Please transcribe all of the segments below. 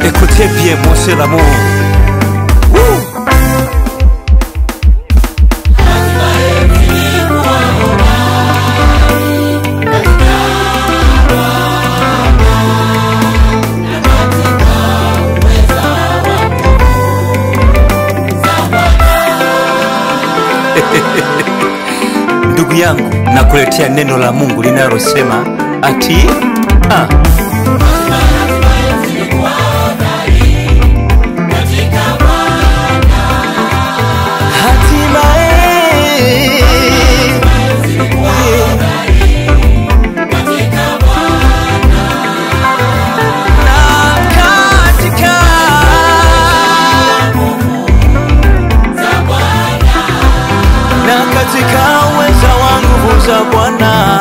Écoutez bien mon seul amour. Ndugu yangu, nakuletea neno la Mungu linalosema ati katika uweza wa nguvu za Bwana.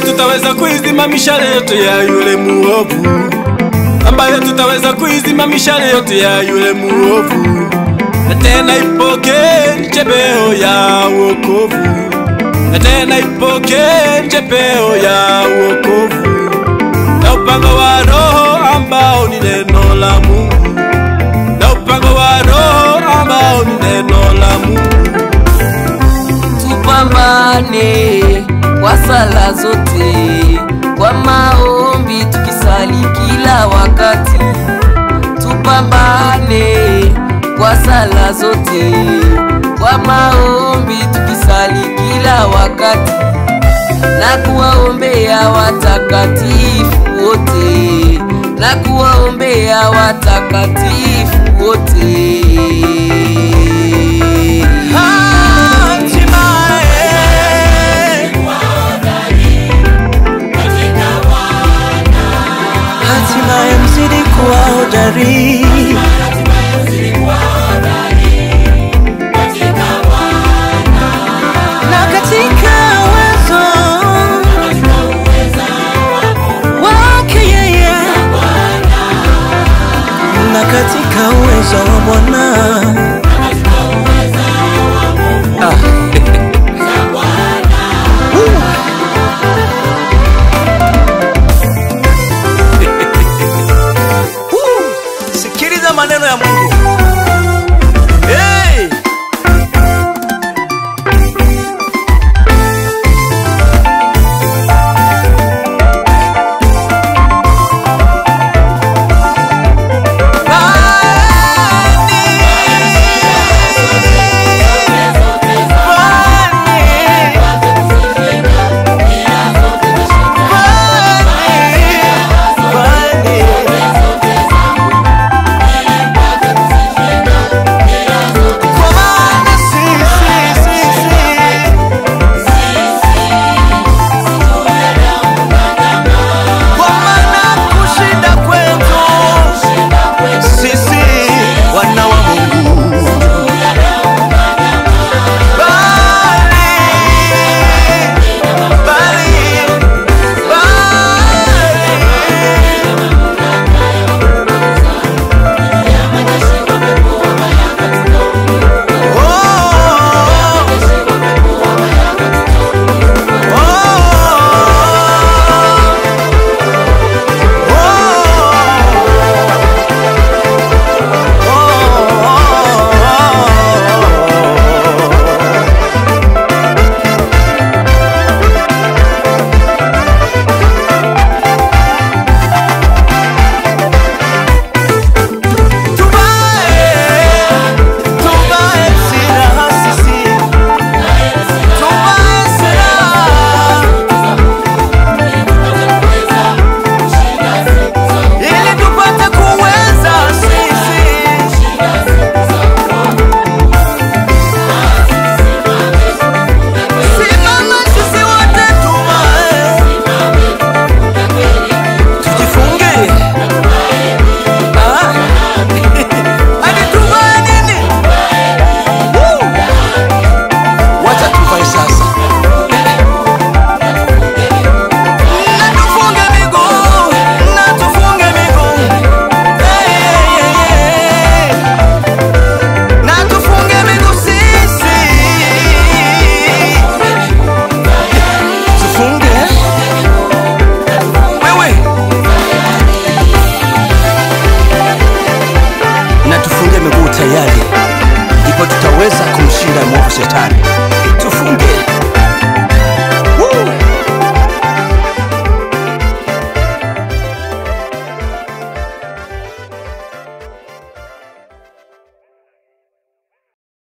Tutaweza kuizima mishale yote ya yule muovu, ambaye tutaweza kuizima mishale yote ya yule muovu, na tena ipokee njepeo ya wokovu, na tena ipokee njepeo ya wokovu, na upanga wa Roho ambao ni neno la Mungu, na upanga wa Roho ambao ni neno la Mungu. Tupambane kwa sala zote, kwa maombi tukisali kila wakati. Tupambane kwa sala zote, kwa maombi tukisali kila wakati, na kuwaombea watakatifu wote, na kuwaombea watakatifu wote. Hatimaye mzidi kuwa hodari, na katika uwezo wake yeye, na katika uwezo wa Bwana.